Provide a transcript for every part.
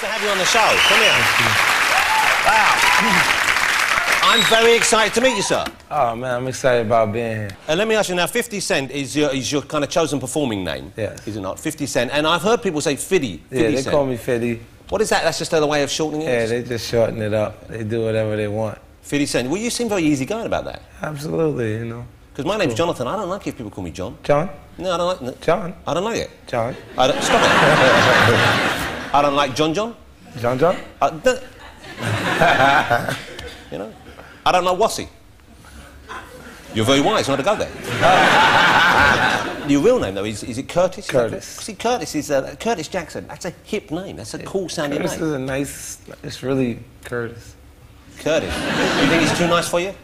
to have you on the show. Come here. Wow. I'm very excited to meet you, sir. Oh, man, I'm excited about being here. And let me ask you now, 50 Cent is your kind of chosen performing name. Yes. Is it not? 50 Cent. And I've heard people say Fiddy. Yeah, they Cent. call me Fiddy. What is that? That's just their way of shortening it? Yeah, they just shorten it up. They do whatever they want. 50 Cent. Well, you seem very easygoing about that. Absolutely, you know. Because my name's Jonathan. I don't like if people call me John. John? No, I don't like it. John? I don't like it. John? Stop it. I don't like John John. John John? You know? I don't know Wassy. You're very wise not to go there. Your real name, though, is it Curtis? Curtis. See, Curtis is Curtis Jackson. That's a hip name. That's a cool-sounding name. Curtis is a nice... It's really Curtis. Curtis. You think it's too nice for you?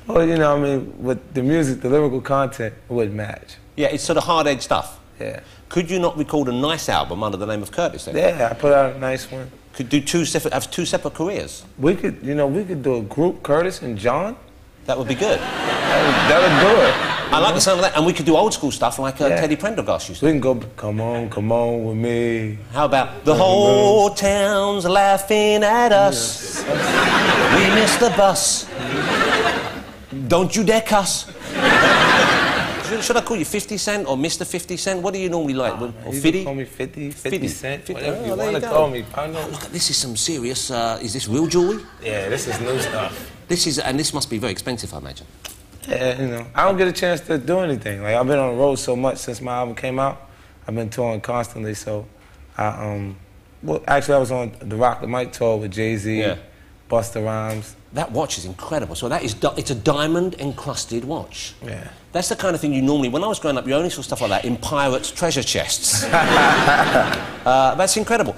Well, you know, I mean, with the music, the lyrical content would match. Yeah, it's sort of hard-edged stuff. Yeah. Could you not record a nice album under the name of Curtis, then? Yeah, I put out a nice one. Could do have two separate careers? We could, you know, we could do a group, Curtis and John. That would be good. That would do it. I like the sound of that. And we could do old school stuff like Teddy Prendergast used to. We can go, come on with me. How about the whole town's laughing at us. Yes. We missed the bus. Don't you dare cuss. Should I call you 50 Cent or Mr. 50 Cent? What do you normally like? Or you 50? Can call me 50 Cent, whatever you there want you to go. call me. Look, this is some serious, is this real jewellery? Yeah, this is new stuff. And this must be very expensive, I imagine. Yeah, you know, I don't get a chance to do anything. Like, I've been on the road so much since my album came out. I've been touring constantly, so well, actually, I was on the Rock the Mic tour with Jay-Z, Busta Rhymes. That watch is incredible. So it's a diamond-encrusted watch. Yeah. That's the kind of thing you normally... When I was growing up, you only saw stuff like that in pirates' treasure chests. That's incredible.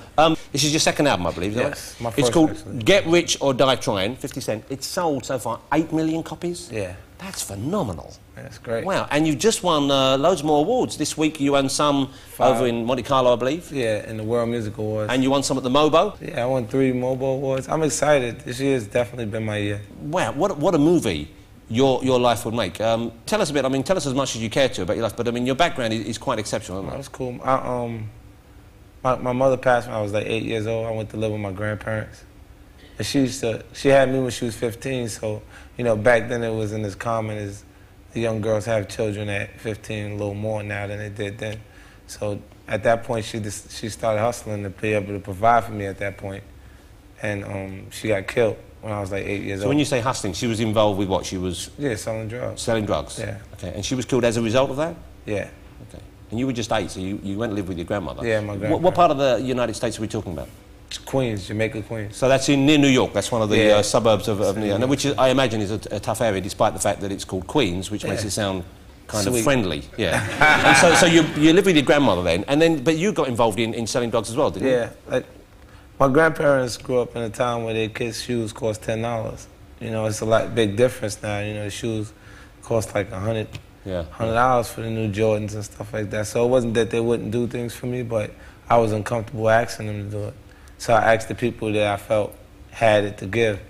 This is your second album, I believe, is that yes, right? My first, it's called actually. Get Rich or Die Trying, 50 Cent. It's sold so far 8 million copies. Yeah. That's phenomenal. That's great. Wow, and you've just won loads more awards. This week you won some over in Monte Carlo, I believe. Yeah, in the World Music Awards. And you won some at the MOBO. Yeah, I won 3 MOBO Awards. I'm excited. This year has definitely been my year. Wow, what a movie your life would make. Tell us a bit, I mean, tell us as much as you care to about your life, but I mean, your background is quite exceptional, isn't it? That's cool. My mother passed when I was like 8 years old. I went to live with my grandparents. And she had me when she was 15, so, you know, back then it wasn't as common as the young girls have children at 15, a little more now than they did then. So at that point, she started hustling to be able to provide for me at that point. And she got killed when I was like 8 years old. So when you say hustling, she was involved with what? She was... Yeah, selling drugs. Selling drugs? Yeah. Okay, and she was killed as a result of that? Yeah. Okay. And you were just 8, so you went to live with your grandmother? Yeah, my grandmother. What part of the United States are we talking about? Queens, Jamaica, Queens. So that's near New York. That's one of the suburbs of New York, which I imagine is a tough area, despite the fact that it's called Queens, which makes it sound kind of friendly. Yeah. And so you live with your grandmother then, but you got involved in selling drugs as well, didn't you? Yeah. Like, my grandparents grew up in a time where their kids' shoes cost $10. You know, it's a big difference now. You know, the shoes cost like $100 for the new Jordans and stuff like that. So it wasn't that they wouldn't do things for me, but I was uncomfortable asking them to do it. So I asked the people that I felt had it to give.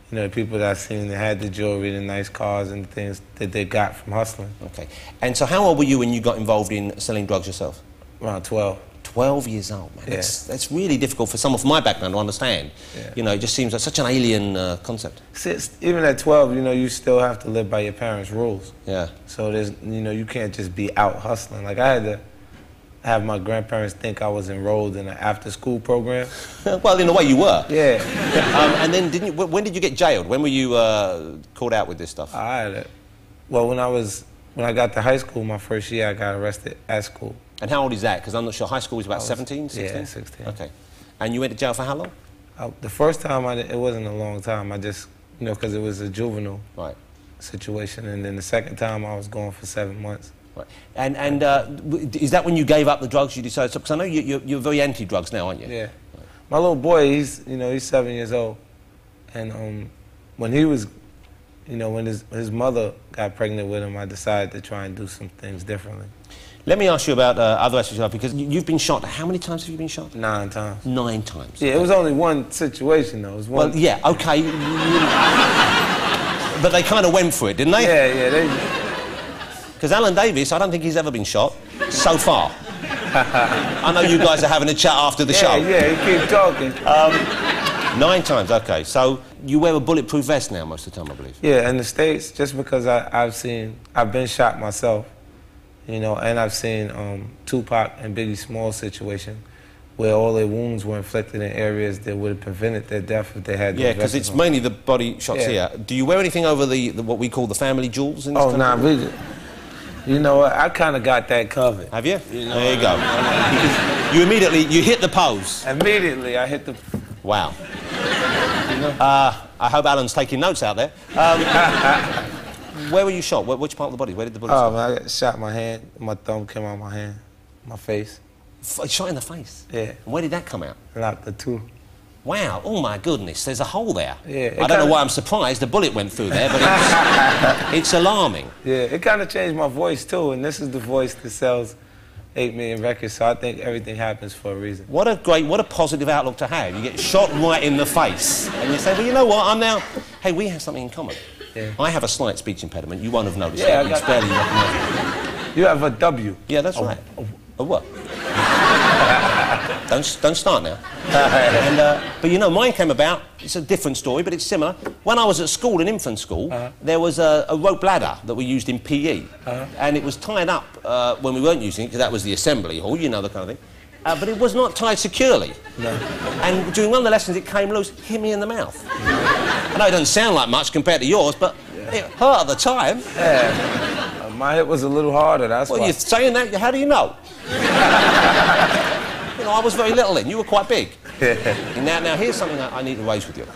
You know, the people that I seen that had the jewelry, the nice cars, and the things that they got from hustling. Okay. And so how old were you when you got involved in selling drugs yourself? Around 12. 12 years old, man. Yeah. That's really difficult for someone from my background to understand. Yeah. You know, it just seems like such an alien concept. See, even at 12, you know, you still have to live by your parents' rules. Yeah. So there's, you know, you can't just be out hustling. Like, I had to have my grandparents think I was enrolled in an after-school program. Well, in a way, you were. Yeah. And then, when did you get jailed? When were you called out with this stuff? Well, when I got to high school, my first year, I got arrested at school. And how old is that? Because I'm not sure. High school was about 17, 16? Yeah, 16. Okay. And you went to jail for how long? The first time, it wasn't a long time. I just, you know, because it was a juvenile situation. And then the second time, I was going for 7 months. Right. And is that when you gave up the drugs you decided to... Because I know you're very anti-drugs now, aren't you? Yeah. My little boy, he's 7 years old. And when he was, you know, when his mother got pregnant with him, I decided to try and do some things differently. Let me ask you about other aspects of life, because you've been shot. How many times have you been shot? 9 times. 9 times. Yeah, it was only one situation, though. It was one... Well, yeah, OK. But they kind of went for it, didn't they? Yeah, yeah, they... Because Alan Davis, I don't think he's ever been shot, so far. I know you guys are having a chat after the show. Yeah, you keep talking. 9 times, okay. So you wear a bulletproof vest now most of the time, I believe. Yeah, in the States, just because I've been shot myself, you know, and I've seen Tupac and Biggie Smalls situation where all their wounds were inflicted in areas that would have prevented their death if they had. Yeah, because it's mainly the body shots here. Do you wear anything over the what we call the family jewels in this country? Oh, nah, you know what? I kind of got that covered. Have you? There you go. You immediately, you hit the pose. Immediately, I hit the... Wow. I hope Alan's taking notes out there. Where were you shot? Which part of the body? Where did the bullet Oh, man, I got shot in my hand. My thumb came out of my hand, my face. Shot in the face? Yeah. And where did that come out? Like the 2. Wow, oh my goodness, there's a hole there. Yeah. I don't know why I'm surprised the bullet went through there, but it's alarming. Yeah, it kind of changed my voice too, and this is the voice that sells 8 million records, so I think everything happens for a reason. What a positive outlook to have. You get shot right in the face, and you say, well, you know what, hey, we have something in common. Yeah. I have a slight speech impediment, you won't have noticed it. It's barely recognizable. You have a W. Yeah, that's right. A what? Don't start now. But you know, mine came about, it's a different story, but it's similar. When I was at school, in infant school, there was a rope ladder that we used in PE. And it was tied up when we weren't using it, because that was the assembly hall, you know, the kind of thing. But it was not tied securely. No. And during one of the lessons, it came loose, hit me in the mouth. I know it doesn't sound like much compared to yours, but it hurt at the time. Yeah. My hit was a little harder, that's why. Well, you're saying that, how do you know? You know, I was very little then. You were quite big. Now, here's something I need to raise with you.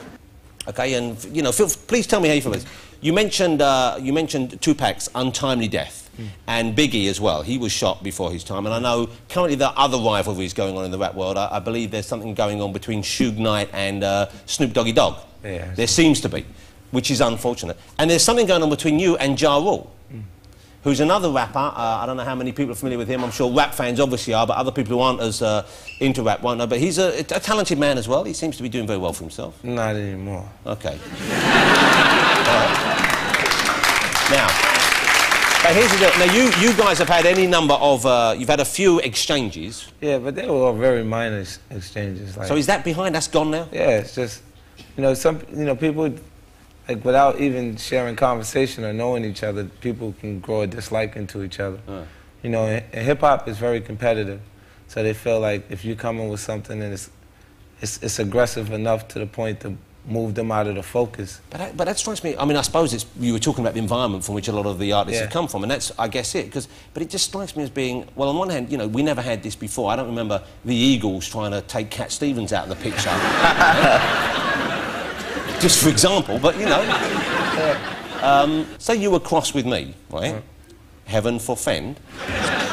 Okay, and you know, please tell me how you feel about this. You mentioned Tupac's untimely death, and Biggie as well. He was shot before his time, and I know currently there are other rivalries going on in the rap world. I believe there's something going on between Suge Knight and Snoop Doggy Dogg. Yeah. There seems to be, which is unfortunate. And there's something going on between you and Ja Rule, who's another rapper. I don't know how many people are familiar with him. I'm sure rap fans obviously are, but other people who aren't as into rap won't know. But he's a talented man as well. He seems to be doing very well for himself. Not anymore. Okay. Now, but here's the deal. Now, you guys have had any number of... you've had a few exchanges. Yeah, but they were all very minor exchanges. Like, so is that behind? That's gone now? Yeah, it's just... You know, people... Like, without even sharing conversation or knowing each other, people can grow a dislike into each other. You know, and hip-hop is very competitive. So they feel like if you come in with something and it's aggressive enough to the point to move them out of the focus. But that strikes me, I mean, I suppose you were talking about the environment from which a lot of the artists have come from, and that's, I guess, it. But it just strikes me as being, well, on one hand, you know, we never had this before. I don't remember the Eagles trying to take Cat Stevens out of the picture. Just for example, but, you know. Say you were cross with me, right? Heaven forfend.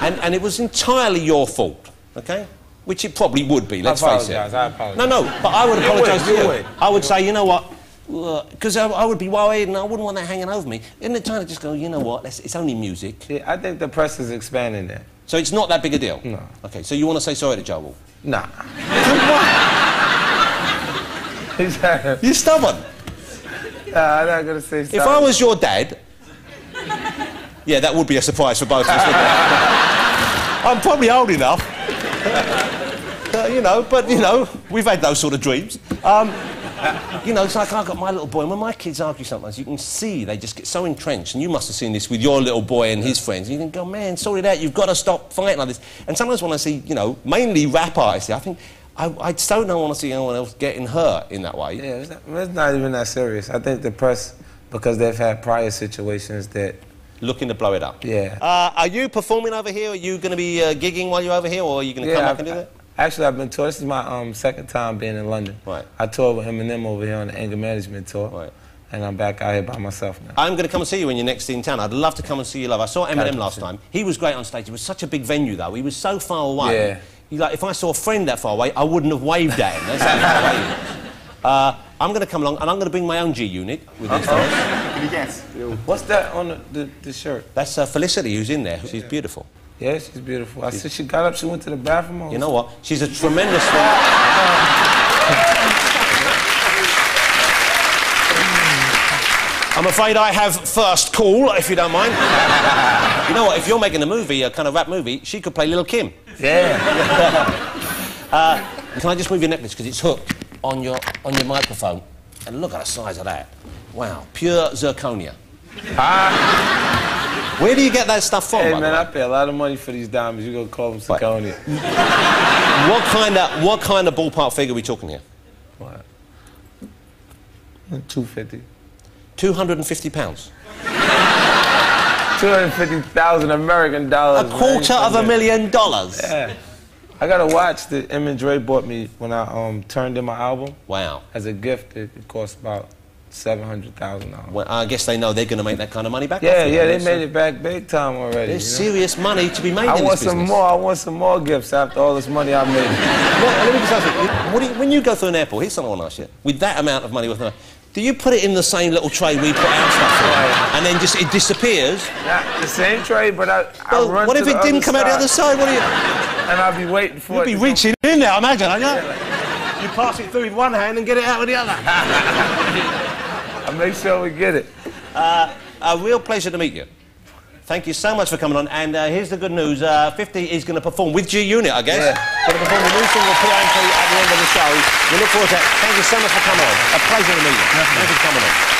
And it was entirely your fault, OK? Which it probably would be, let's face it. I apologise. No, but I would apologise to you. I would say, you know what, because I would be worried and I wouldn't want that hanging over me. In the time to just go, you know what, it's only music. Yeah, I think the press is expanding that. So it's not that big a deal? No. OK, so you want to say sorry to Ja Rule? Nah. You're stubborn. I'm not going to say sorry. If I was your dad... Yeah, that would be a surprise for both of us, wouldn't it? I'm probably old enough. You know, but, you know, we've had those sort of dreams. You know, it's like I've got my little boy, and when my kids argue sometimes, you can see they just get so entrenched, and you must have seen this with your little boy and his friends, and you can go, man, sort it out, you've got to stop fighting like this. And sometimes when I see, you know, mainly rap artists, I think, I so don't want to see anyone else getting hurt in that way. Yeah, it's not even that serious. I think the press, because they've had prior situations that... Looking to blow it up. Yeah. Are you performing over here? Are you going to be gigging while you're over here, or are you going to come back and do that? Actually, I've been touring. This is my second time being in London. Right. I toured with Eminem over here on the anger management tour. Right. And I'm back out here by myself now. I'm going to come and see you when you're next in town. I'd love to come and see you live. I saw Eminem last time. He was great on stage. It was such a big venue, though. He was so far away. Yeah. Like, if I saw a friend that far away, I wouldn't have waved at him. That's how far away he is. I'm going to come along, and I'm going to bring my own G unit with this. Can you guess? What's that on the shirt? That's Felicity, who's in there. She's beautiful. Yeah, she's beautiful. I said she got up, she went to the bathroom. You know what? She's a tremendous one. I'm afraid I have first call, if you don't mind. You know what, if you're making a movie, a kind of rap movie, she could play Little Kim. Yeah. Can I just move your necklace, because it's hooked on your microphone. And look at the size of that. Wow, pure zirconia. Where do you get that stuff from? Hey, man, I pay a lot of money for these diamonds. You gonna call them zirconia. What kind of ballpark figure are we talking here? What? 250. 250 pounds. 250,000 American dollars. $250,000. Yeah. I got a watch that Em and Dre bought me when I turned in my album. Wow. As a gift, it cost about $700,000. Well, I guess they know they're going to make that kind of money back. Yeah, yeah, they made it back big time already. There's serious money to be made in this business. I want some more gifts after all this money I made. Let me just ask you, when you go through an airport, here's something I want to ask you. With that amount of money, do you put it in the same little tray we put our stuff in, and then just it disappears? Yeah, the same tray, but I run what if it didn't come out the other side? What do you? And I'll be waiting for it. You'll be reaching in there, imagine, aren't you? Yeah. You pass it through with one hand and get it out with the other. I'll make sure we get it. A real pleasure to meet you. Thank you so much for coming on. And here's the good news. 50 is going to perform with G-Unit, I guess. Yeah. Going to perform a new single, P.I.M.P. at the end of the show. We look forward to it. Thank you so much for coming on. A pleasure to meet you. Thank you for coming on.